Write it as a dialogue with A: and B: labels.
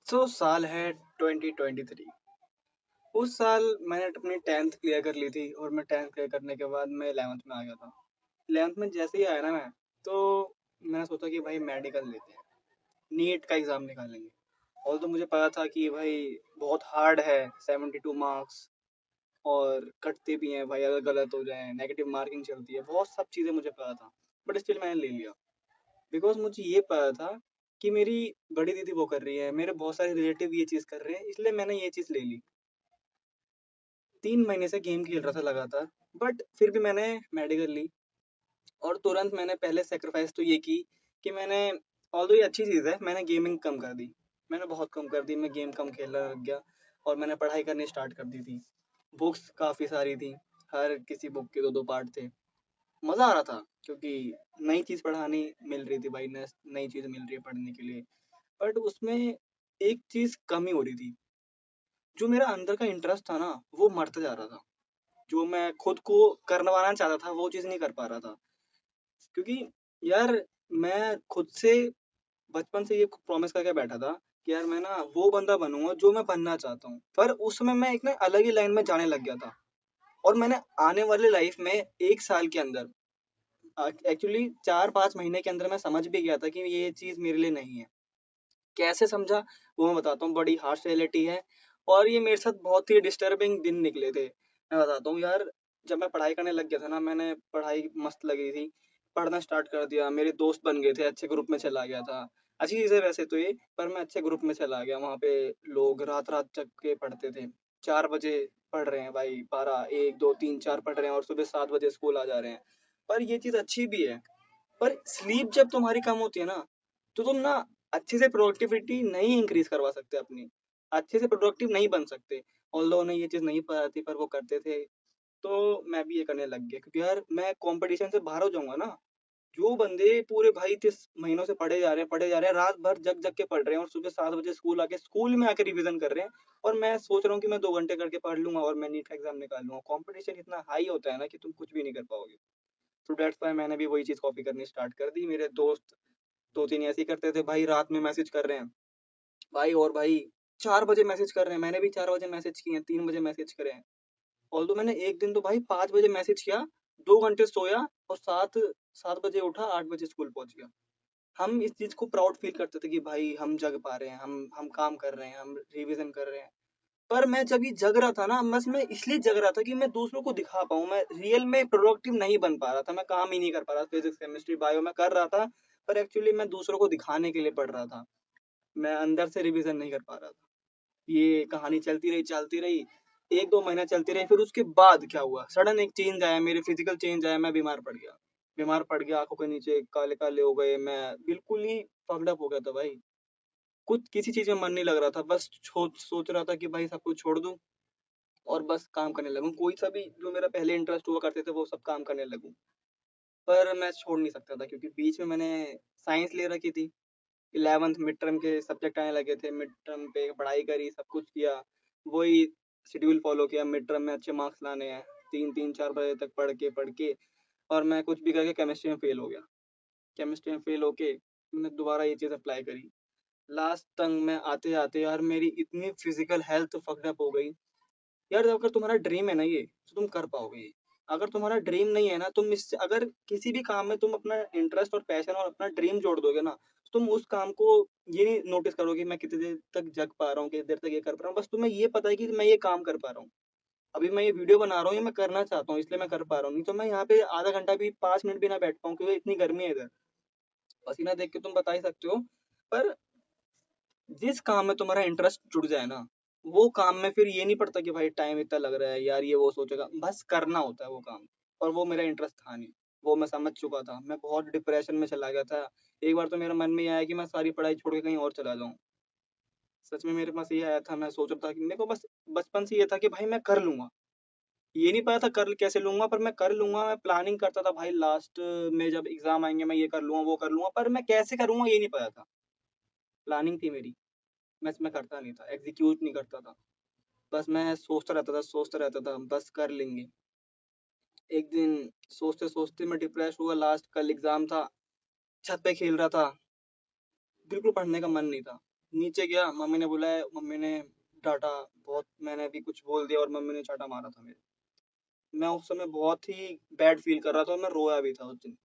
A: साल है 2023। उस साल मैंने अपनी 10th क्लियर कर ली थी और मैं 10th क्लियर करने के बाद मैं 11th में आ गया था। 11th में जैसे ही आया ना मैं, तो मैंने सोचा कि भाई मेडिकल लेते हैं, नीट का एग्ज़ाम निकालेंगे। और तो मुझे पता था कि भाई बहुत हार्ड है, 72 मार्क्स और कटते भी हैं भाई, अगर गलत हो जाए नेगेटिव मार्किंग चलती है, बहुत सब चीज़ें मुझे पता था। बट स्टिल मैंने ले लिया बिकॉज़ मुझे ये पता था कि मेरी बड़ी दीदी वो कर रही है, मेरे बहुत सारे रिलेटिव ये चीज़ कर रहे हैं, इसलिए मैंने ये चीज़ ले ली। 3 महीने से गेम खेल रहा था लगातार, बट फिर भी मैंने मेडिकल ली। और तुरंत मैंने पहले सैक्रिफाइस तो ये की कि मैंने, ऑल्दो ये अच्छी चीज़ है, मैंने गेमिंग कम कर दी। मैंने बहुत कम कर दी, मैं गेम कम खेलने लग गया और मैंने पढ़ाई करनी स्टार्ट कर दी थी। बुक्स काफ़ी सारी थी, हर किसी बुक के 2-2 पार्ट थे। मज़ा आ रहा था क्योंकि नई चीज़ पढ़ानी मिल रही थी भाई, नई चीज़ मिल रही है पढ़ने के लिए। बट उसमें एक चीज़ कमी हो रही थी, जो मेरा अंदर का इंटरेस्ट था ना, वो मरता जा रहा था। जो मैं खुद को करवाना चाहता था, वो चीज़ नहीं कर पा रहा था। क्योंकि यार, मैं खुद से बचपन से ये प्रॉमिस करके बैठा था कि यार मैं ना वो बंदा बनूँगा जो मैं बनना चाहता हूँ। पर उस समय मैं एक ना अलग ही लाइन में जाने लग गया था और मैंने आने वाली लाइफ में 1 साल के अंदर, एक्चुअली 4-5 महीने के अंदर मैं समझ भी गया था कि ये चीज़ मेरे लिए नहीं है। कैसे समझा, वो मैं बताता हूँ, बड़ी हार्श रियलिटी है और ये मेरे साथ बहुत ही डिस्टर्बिंग दिन निकले थे। मैं बताता हूँ यार, जब मैं पढ़ाई करने लग गया था ना, मैंने पढ़ाई मस्त लगी थी, पढ़ना स्टार्ट कर दिया, मेरे दोस्त बन गए थे, अच्छे ग्रुप में चला गया था। अच्छी चीज़ है वैसे तो ये, पर मैं अच्छे ग्रुप में चला गया, वहाँ पे लोग रात-रात जग के पढ़ते थे। 4 बजे पढ़ रहे हैं भाई, 12, 1, 2, 3, 4 पढ़ रहे हैं और सुबह 7 बजे स्कूल आ जा रहे हैं। पर ये चीज़ अच्छी भी है। पर स्लीप जब तुम्हारी कम होती है ना, तो तुम ना अच्छे से प्रोडक्टिविटी नहीं इंक्रीज करवा सकते अपनी, अच्छे से प्रोडक्टिव नहीं बन सकते। ऑल्दो उन्हें ये चीज़ नहीं पता थी पर वो करते थे, तो मैं भी ये करने लग गया क्योंकि यार मैं कंपटीशन से बाहर हो जाऊंगा ना। जो बंदे पूरे भाई 30 महीनों से पढ़े जा रहे हैं, रात भर जग जग के पढ़ रहे हैं और सुबह 7 बजे स्कूल में आके रिवीजन कर रहे हैं, और मैं सोच रहा हूँ कि मैं 2 घंटे करके पढ़ लूंगा और मैं नीट का एग्जाम निकाल लूंगा। कंपटीशन इतना हाई होता है ना कि तुम कुछ भी नहीं कर पाओगे। तो दैट्स व्हाई मैंने भी वही चीज़ कॉपी करनी स्टार्ट कर दी। मेरे दोस्त 2-3 ऐसे ही करते थे भाई, रात में मैसेज कर रहे हैं भाई, और भाई 4 बजे मैसेज कर रहे हैं, मैंने भी 4 बजे मैसेज किए हैं, 3 बजे मैसेज करे हैं। ऑल्दो मैंने एक दिन तो भाई 5 बजे मैसेज किया, 2 घंटे सोया और 7 बजे उठा, 8 बजे स्कूल पहुँच गया। हम इस चीज़ को प्राउड फ़ील करते थे कि भाई हम जग पा रहे हैं, हम काम कर रहे हैं, हम रिविज़न कर रहे हैं। पर मैं जब ये जग रहा था ना, बस मैं इसलिए जग रहा था कि मैं दूसरों को दिखा पाऊँ, मैं रियल में प्रोडक्टिव नहीं बन पा रहा था, मैं काम ही नहीं कर पा रहा था, फिज़िक्स, केमिस्ट्री, बायो मैं कर रहा था, पर एक्चुअली मैं दूसरों को दिखाने के लिए पढ़ रहा था। मैं अंदर से रिवीजन नहीं कर पा रहा था। ये कहानी चलती रही, 1-2 महीना चलती रही, फिर उसके बाद क्या हुआ, सडन एक चेंज आया, मेरे फिजिकल चेंज आया, मैं बीमार पड़ गया। बीमार पड़ गया, आँखों के नीचे काले-काले हो गए, मैं बिल्कुल ही फक्ड अप हो गया था भाई। कुछ किसी चीज़ में मन नहीं लग रहा था, बस सोच रहा था कि भाई सब कुछ छोड़ दूँ और बस काम करने लगूँ। कोई सा भी जो मेरा पहले इंटरेस्ट हुआ करते थे, वो सब काम करने लगूँ। पर मैं छोड़ नहीं सकता था क्योंकि बीच में मैंने साइंस ले रखी थी। 11th मिड टर्म के सब्जेक्ट आने लगे थे, मिड टर्म पे पढ़ाई करी, सब कुछ किया, वही शेड्यूल फॉलो किया, मिड टर्म में अच्छे मार्क्स लाने हैं, 3-3 4 बजे तक पढ़ के और मैं कुछ भी करके केमिस्ट्री में फेल हो गया। केमिस्ट्री में फेल होके मैंने दोबारा ये चीज़ अप्लाई करी। लास्ट तक मैं आते-आते यार मेरी इतनी फिजिकल हेल्थ फक्ड अप हो गई। यार अगर तुम्हारा ड्रीम है ना ये, तो तुम कर पाओगे ये। अगर तुम्हारा ड्रीम नहीं है ना, तुम इससे अगर किसी भी काम में तुम अपना इंटरेस्ट और पैशन और अपना ड्रीम जोड़ दोगे ना, तो तुम उस काम को ये नहीं नोटिस करोगे कि मैं कितनी देर तक जग पा रहा हूँ, कितनी देर तक ये कर पा रहा हूँ। बस तुम्हें ये पता है कि मैं ये काम कर पा रहा हूँ। अभी मैं ये वीडियो बना रहा हूँ, ये मैं करना चाहता हूँ, इसलिए मैं कर पा रहा हूँ। नहीं तो मैं यहाँ पे आधा घंटा भी, 5 मिनट भी ना बैठ पाऊँ क्योंकि इतनी गर्मी है इधर। पसीना देख के तुम बता ही सकते हो। पर जिस काम में तुम्हारा इंटरेस्ट जुड़ जाए ना, वो काम में फिर ये नहीं पड़ता कि भाई टाइम इतना लग रहा है, यार ये वो सोचेगा, बस करना होता है वो काम। और वो मेरा इंटरेस्ट था नहीं, वो मैं समझ चुका था, मैं बहुत डिप्रेशन में चला गया था। एक बार तो मेरे मन में ये आया कि मैं सारी पढ़ाई छोड़ के कहीं और चला जाऊँ। सच में मेरे पास ये आया था, मैं सोच रहा था कि मेरे को बस बचपन से ये था कि भाई मैं कर लूँगा। ये नहीं पता था कर कैसे लूँगा, पर मैं कर लूँगा, मैं प्लानिंग करता था भाई, लास्ट में जब एग्ज़ाम आएँगे मैं ये कर लूँगा, वो कर लूँगा, पर मैं कैसे करूँगा ये नहीं पता था। प्लानिंग थी मेरी, मैं करता नहीं था, एग्ज़ीक्यूट नहीं करता था। बस मैं सोचता रहता था, बस कर लेंगे। एक दिन सोचते-सोचते मैं डिप्रेस हुआ, लास्ट कल एग्ज़ाम था, छत पे खेल रहा था, बिल्कुल पढ़ने का मन नहीं था। नीचे गया, मम्मी ने डाँटा बहुत, मैंने भी कुछ बोल दिया और मम्मी ने चाँटा मारा था मेरे। मैं उस समय बहुत ही बैड फ़ील कर रहा था और मैं रोया भी था उस दिन।